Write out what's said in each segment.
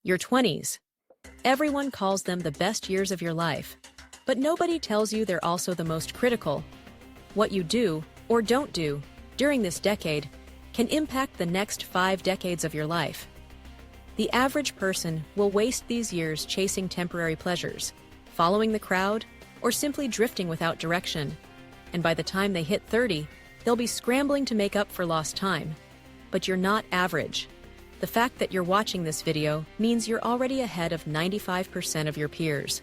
Your 20s. Everyone calls them the best years of your life, but nobody tells you they're also the most critical. What you do, or don't do, during this decade can impact the next 5 decades of your life. The average person will waste these years chasing temporary pleasures, following the crowd, or simply drifting without direction. And by the time they hit 30, they'll be scrambling to make up for lost time. But you're not average. The fact that you're watching this video means you're already ahead of 95% of your peers.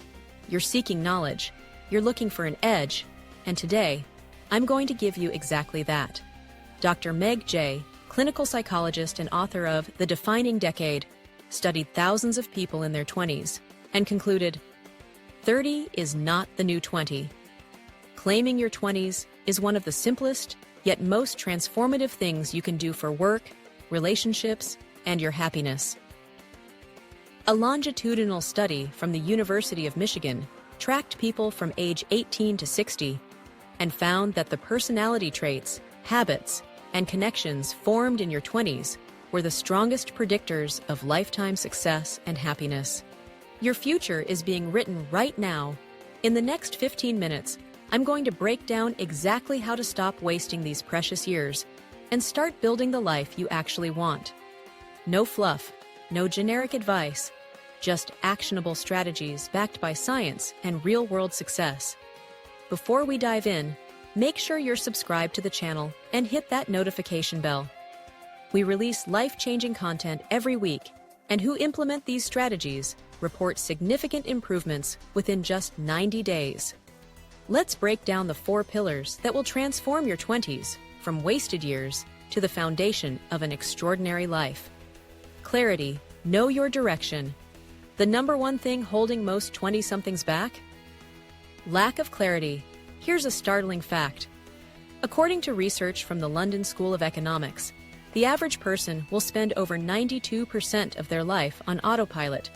You're seeking knowledge, you're looking for an edge, and today, I'm going to give you exactly that. Dr. Meg Jay, clinical psychologist and author of The Defining Decade, studied thousands of people in their 20s and concluded, 30 is not the new 20. Claiming your 20s is one of the simplest, yet most transformative things you can do for work, relationships, and your happiness. A longitudinal study from the University of Michigan tracked people from age 18 to 60 and found that the personality traits, habits, and connections formed in your 20s were the strongest predictors of lifetime success and happiness. Your future is being written right now. In the next 15 minutes, I'm going to break down exactly how to stop wasting these precious years and start building the life you actually want. No fluff, no generic advice, just actionable strategies backed by science and real-world success. Before we dive in, make sure you're subscribed to the channel and hit that notification bell. We release life-changing content every week, and who implement these strategies report significant improvements within just 90 days. Let's break down the 4 pillars that will transform your 20s from wasted years to the foundation of an extraordinary life. Clarity, know your direction. The number one thing holding most 20-somethings back? Lack of clarity. Here's a startling fact. According to research from the London School of Economics, the average person will spend over 92% of their life on autopilot,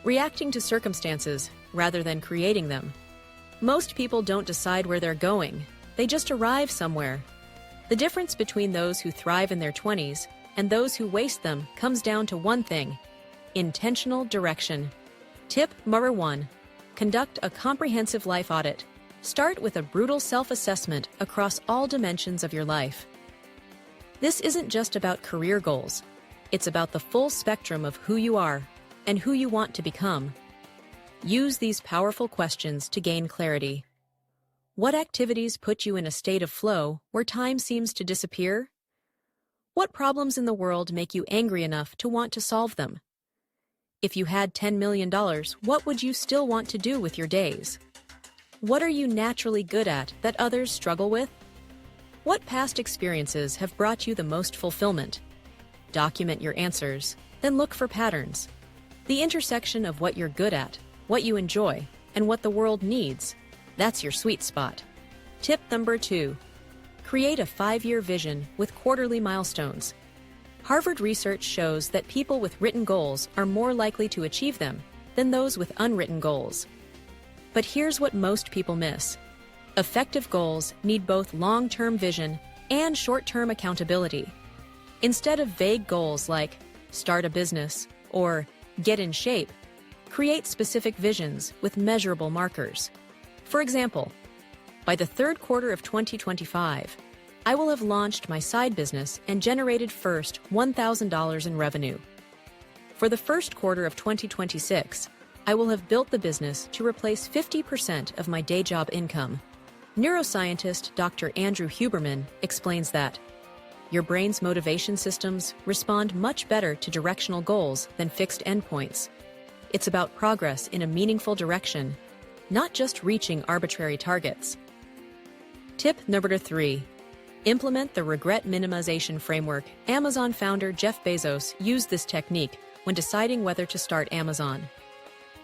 reacting to circumstances rather than creating them. Most people don't decide where they're going, they just arrive somewhere. The difference between those who thrive in their 20s and those who waste them comes down to one thing: intentional direction. Tip number 1. Conduct a comprehensive life audit. Start with a brutal self-assessment across all dimensions of your life. This isn't just about career goals. It's about the full spectrum of who you are and who you want to become. Use these powerful questions to gain clarity. What activities put you in a state of flow where time seems to disappear? What problems in the world make you angry enough to want to solve them? If you had $10 million, what would you still want to do with your days? What are you naturally good at that others struggle with? What past experiences have brought you the most fulfillment? Document your answers, then look for patterns. The intersection of what you're good at, what you enjoy, and what the world needs, that's your sweet spot. Tip number 2. Create a 5-year vision with quarterly milestones. Harvard research shows that people with written goals are more likely to achieve them than those with unwritten goals. But here's what most people miss. Effective goals need both long-term vision and short-term accountability. Instead of vague goals like start a business or get in shape, create specific visions with measurable markers. For example, by the 3rd quarter of 2025, I will have launched my side business and generated first $1,000 in revenue. For the 1st quarter of 2026, I will have built the business to replace 50% of my day job income. Neuroscientist Dr. Andrew Huberman explains that your brain's motivation systems respond much better to directional goals than fixed endpoints. It's about progress in a meaningful direction, not just reaching arbitrary targets. Tip number 3. Implement the regret minimization framework. Amazon founder Jeff Bezos used this technique when deciding whether to start Amazon.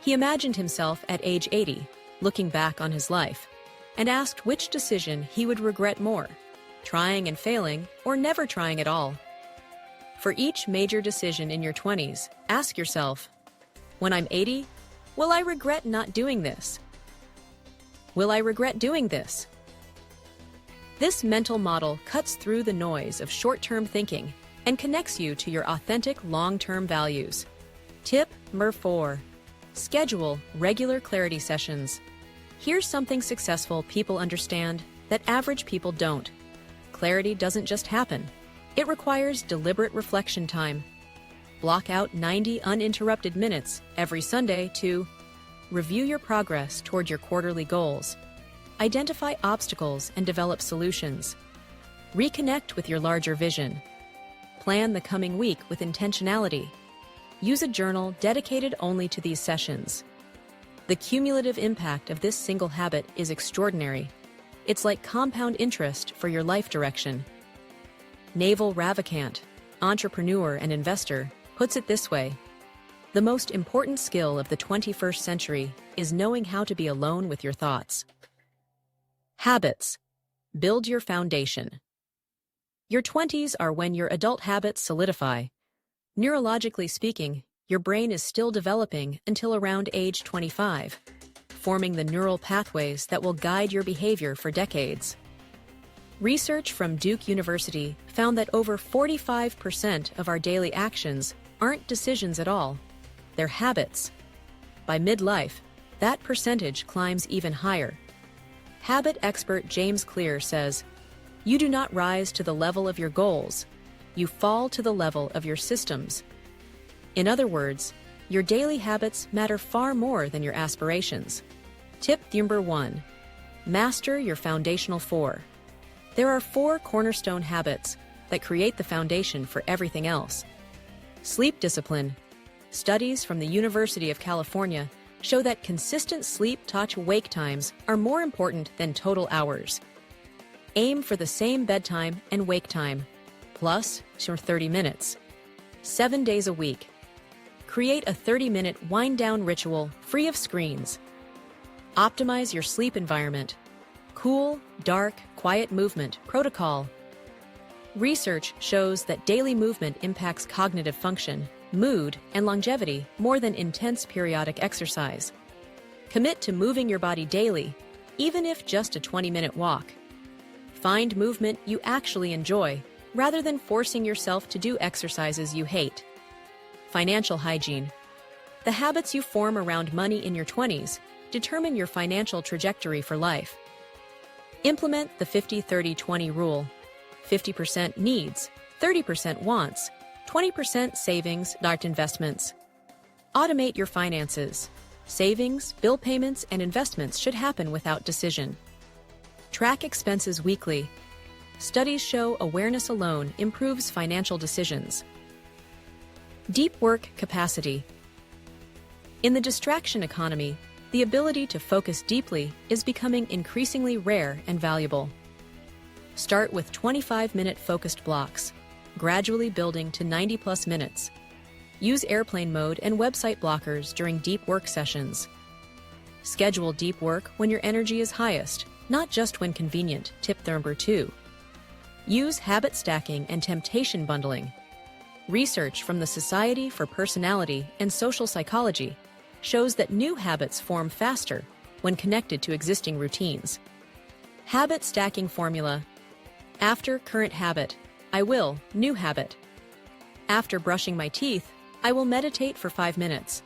He imagined himself at age 80, looking back on his life, and asked which decision he would regret more, trying and failing or never trying at all. For each major decision in your 20s, ask yourself, when I'm 80, will I regret not doing this? Will I regret doing this? This mental model cuts through the noise of short-term thinking and connects you to your authentic long-term values. Tip Number 4. Schedule regular clarity sessions. Here's something successful people understand that average people don't. Clarity doesn't just happen. It requires deliberate reflection time. Block out 90 uninterrupted minutes every Sunday to review your progress toward your quarterly goals, identify obstacles and develop solutions, reconnect with your larger vision, plan the coming week with intentionality, use a journal dedicated only to these sessions. The cumulative impact of this single habit is extraordinary. It's like compound interest for your life direction. Naval Ravikant, entrepreneur and investor, puts it this way: the most important skill of the 21st century is knowing how to be alone with your thoughts. Habits. Build your foundation. Your 20s are when your adult habits solidify. Neurologically speaking, your brain is still developing until around age 25, forming the neural pathways that will guide your behavior for decades. Research from Duke University found that over 45% of our daily actions aren't decisions at all. They're habits. By midlife, that percentage climbs even higher. Habit expert James Clear says, "You do not rise to the level of your goals. You fall to the level of your systems." In other words, your daily habits matter far more than your aspirations. Tip number 1. Master your foundational 4. There are 4 cornerstone habits that create the foundation for everything else. Sleep discipline. Studies from the University of California show that consistent sleep-to-wake times are more important than total hours. Aim for the same bedtime and wake time, plus your 30 minutes. 7 days a week. Create a 30-minute wind-down ritual free of screens. Optimize your sleep environment. Cool, dark, quiet movement protocol. Research shows that daily movement impacts cognitive function, mood, and longevity more than intense periodic exercise. Commit to moving your body daily, even if just a 20-minute walk. Find movement you actually enjoy, rather than forcing yourself to do exercises you hate. Financial hygiene. The habits you form around money in your 20s determine your financial trajectory for life. Implement the 50-30-20 rule. 50% needs, 30% wants, 20% savings, investments. Automate your finances. Savings, bill payments, and investments should happen without decision. Track expenses weekly. Studies show awareness alone improves financial decisions. Deep work capacity. In the distraction economy, the ability to focus deeply is becoming increasingly rare and valuable. Start with 25-minute focused blocks, gradually building to 90+ minutes. Use airplane mode and website blockers during deep work sessions. Schedule deep work when your energy is highest, not just when convenient. Tip number 2. Use habit stacking and temptation bundling. Research from the Society for Personality and Social Psychology shows that new habits form faster when connected to existing routines. Habit stacking formula. After current habit, I will new habit. After brushing my teeth, I will meditate for 5 minutes.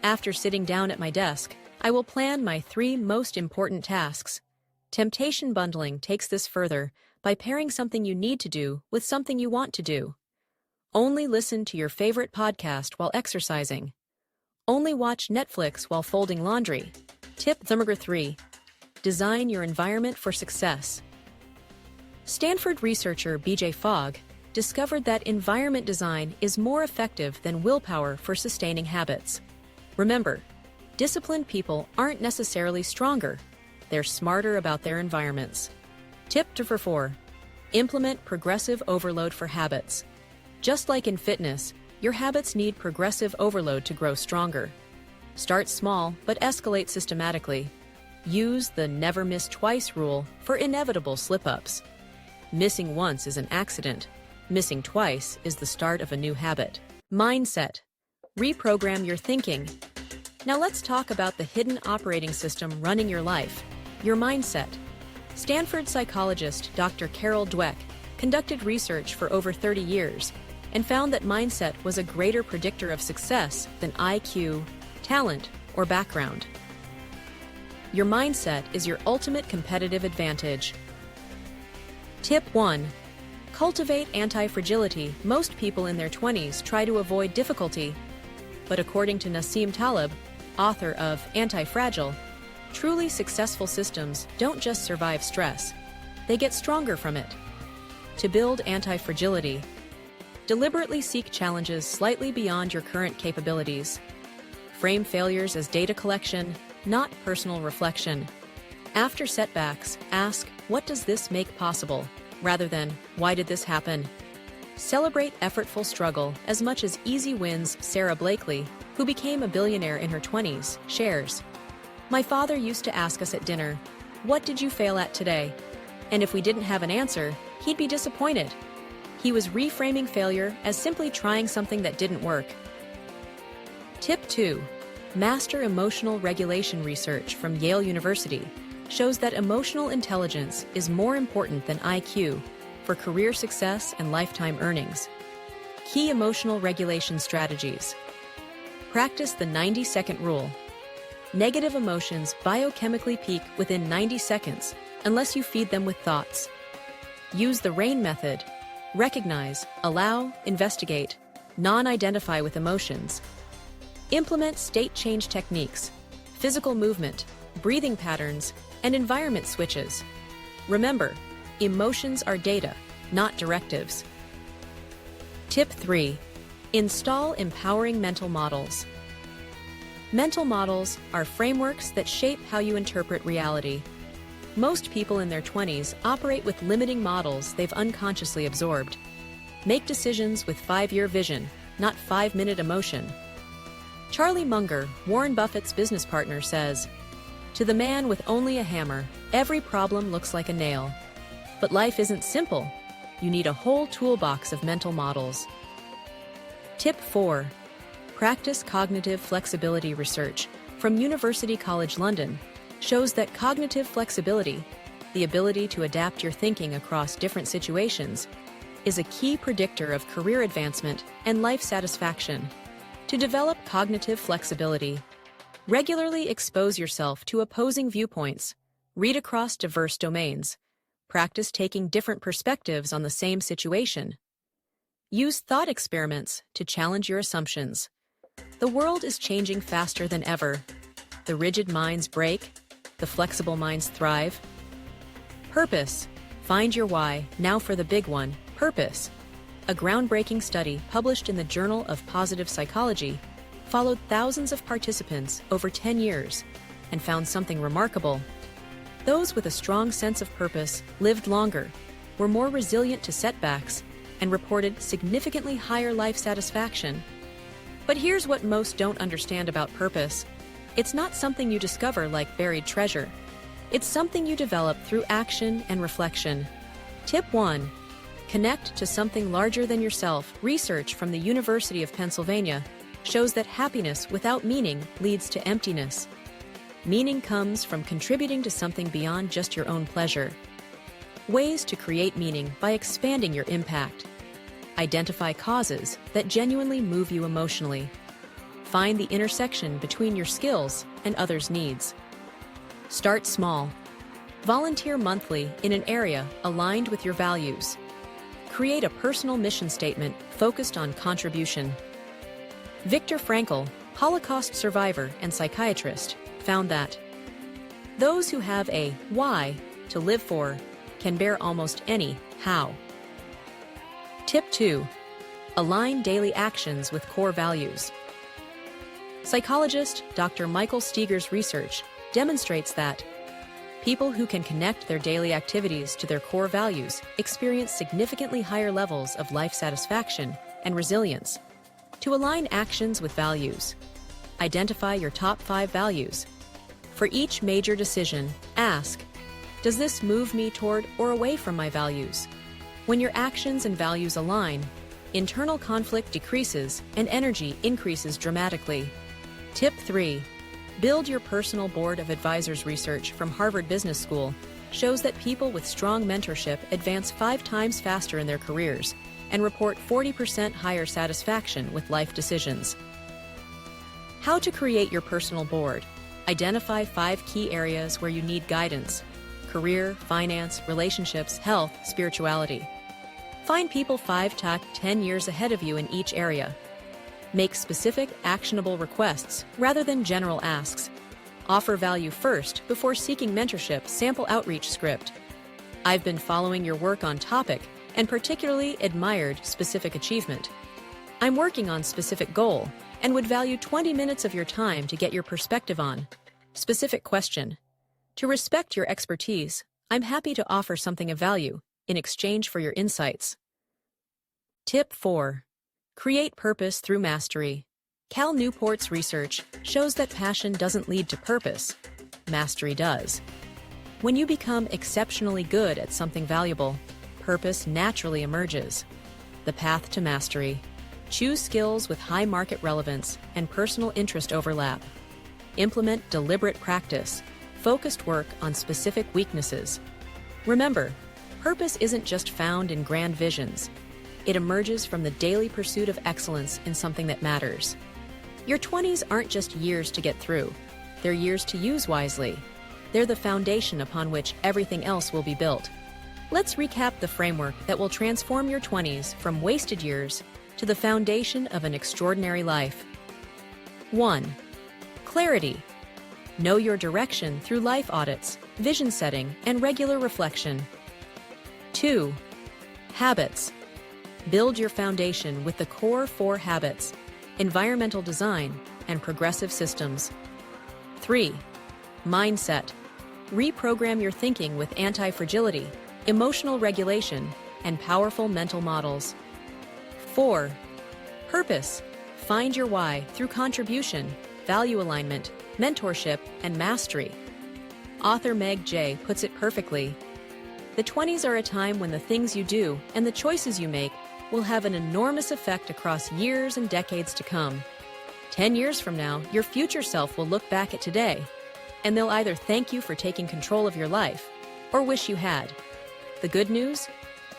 After sitting down at my desk, I will plan my 3 most important tasks. Temptation bundling takes this further by pairing something you need to do with something you want to do. Only listen to your favorite podcast while exercising. Only watch Netflix while folding laundry. Tip number 3. Design your environment for success. Stanford researcher B.J. Fogg discovered that environment design is more effective than willpower for sustaining habits. Remember, disciplined people aren't necessarily stronger. They're smarter about their environments. Tip number 4. Implement progressive overload for habits. Just like in fitness, your habits need progressive overload to grow stronger. Start small, but escalate systematically. Use the never miss twice rule for inevitable slip-ups. Missing once is an accident. Missing twice is the start of a new habit. Mindset. Reprogram your thinking. Now let's talk about the hidden operating system running your life, your mindset. Stanford psychologist Dr. Carol Dweck conducted research for over 30 years. and found that mindset was a greater predictor of success than IQ, talent, or background. Your mindset is your ultimate competitive advantage. Tip 1. Cultivate anti-fragility. Most people in their 20s try to avoid difficulty, but according to Nassim Taleb, author of Anti-Fragile, truly successful systems don't just survive stress, they get stronger from it. To build anti-fragility, deliberately seek challenges slightly beyond your current capabilities. Frame failures as data collection, not personal reflection. After setbacks, ask, what does this make possible? Rather than, why did this happen? Celebrate effortful struggle as much as easy wins. Sarah Blakely, who became a billionaire in her 20s, shares, "My father used to ask us at dinner, 'What did you fail at today?' And if we didn't have an answer, he'd be disappointed." He was reframing failure as simply trying something that didn't work. Tip 2. Master emotional regulation. Research from Yale University shows that emotional intelligence is more important than IQ for career success and lifetime earnings. Key emotional regulation strategies. Practice the 90-second rule. Negative emotions biochemically peak within 90 seconds unless you feed them with thoughts. Use the RAIN method. Recognize, allow, investigate, non-identify with emotions. Implement state change techniques, physical movement, breathing patterns, and environment switches. Remember, emotions are data, not directives. Tip 3. Install empowering mental models. Mental models are frameworks that shape how you interpret reality. Most people in their 20s operate with limiting models they've unconsciously absorbed. Make decisions with 5-year vision, not 5-minute emotion. Charlie Munger, Warren Buffett's business partner, says, "To the man with only a hammer, every problem looks like a nail. But life isn't simple. You need a whole toolbox of mental models." Tip 4. Practice cognitive flexibility. Research from University College London shows that cognitive flexibility, the ability to adapt your thinking across different situations, is a key predictor of career advancement and life satisfaction. To develop cognitive flexibility, regularly expose yourself to opposing viewpoints, read across diverse domains, practice taking different perspectives on the same situation. Use thought experiments to challenge your assumptions. The world is changing faster than ever. The rigid minds break, the flexible minds thrive. Purpose. Find your why. Now for the big one, purpose. A groundbreaking study published in the Journal of Positive Psychology followed thousands of participants over 10 years and found something remarkable. Those with a strong sense of purpose lived longer, were more resilient to setbacks, and reported significantly higher life satisfaction. But here's what most don't understand about purpose. It's not something you discover like buried treasure. It's something you develop through action and reflection. Tip 1. Connect to something larger than yourself. Research from the University of Pennsylvania shows that happiness without meaning leads to emptiness. Meaning comes from contributing to something beyond just your own pleasure. Ways to create meaning by expanding your impact. Identify causes that genuinely move you emotionally. Find the intersection between your skills and others' needs. Start small. Volunteer monthly in an area aligned with your values. Create a personal mission statement focused on contribution. Viktor Frankl, Holocaust survivor and psychiatrist, found that those who have a why to live for can bear almost any how. Tip 2. Align daily actions with core values. Psychologist Dr. Michael Steger's research demonstrates that people who can connect their daily activities to their core values experience significantly higher levels of life satisfaction and resilience. To align actions with values, identify your top 5 values. For each major decision, ask, does this move me toward or away from my values? When your actions and values align, internal conflict decreases and energy increases dramatically. Tip 3. Build your personal board of advisors. Research from Harvard Business School shows that people with strong mentorship advance 5 times faster in their careers and report 40% higher satisfaction with life decisions. How to create your personal board. Identify 5 key areas where you need guidance: career, finance, relationships, health, spirituality. Find people 5 to 10 years ahead of you in each area. Make specific, actionable requests rather than general asks. Offer value first before seeking mentorship. Sample outreach script. I've been following your work on topic and particularly admired specific achievement. I'm working on specific goal and would value 20 minutes of your time to get your perspective on specific question. To respect your expertise, I'm happy to offer something of value in exchange for your insights. Tip 4. Create purpose through mastery. Cal Newport's research shows that passion doesn't lead to purpose. Mastery does. When you become exceptionally good at something valuable, purpose naturally emerges. The path to mastery. Choose skills with high market relevance and personal interest overlap. Implement deliberate practice, focused work on specific weaknesses. Remember, purpose isn't just found in grand visions. It emerges from the daily pursuit of excellence in something that matters. Your 20s aren't just years to get through. They're years to use wisely. They're the foundation upon which everything else will be built. Let's recap the framework that will transform your 20s from wasted years to the foundation of an extraordinary life. 1. Clarity. Know your direction through life audits, vision setting, and regular reflection. 2. Habits. Build your foundation with the core 4 habits: environmental design and progressive systems. 3. Mindset. Reprogram your thinking with anti-fragility, emotional regulation, and powerful mental models. 4. Purpose. Find your why through contribution, value alignment, mentorship, and mastery. Author Meg J. puts it perfectly. The 20s are a time when the things you do and the choices you make will have an enormous effect across years and decades to come. 10 years from now, your future self will look back at today, and they'll either thank you for taking control of your life or wish you had. The good news?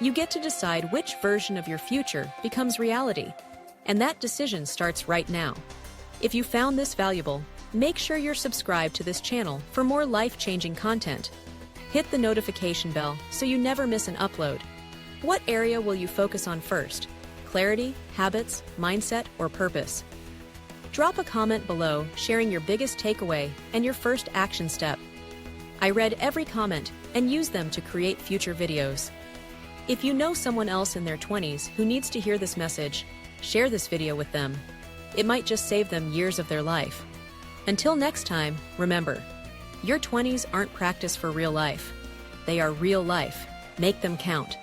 You get to decide which version of your future becomes reality, and that decision starts right now. If you found this valuable, make sure you're subscribed to this channel for more life-changing content. Hit the notification bell so you never miss an upload. What area will you focus on first? Clarity, habits, mindset, or purpose? Drop a comment below sharing your biggest takeaway and your first action step. I read every comment and use them to create future videos. If you know someone else in their 20s who needs to hear this message, share this video with them. It might just save them years of their life. Until next time, remember, your 20s aren't practice for real life. They are real life. Make them count.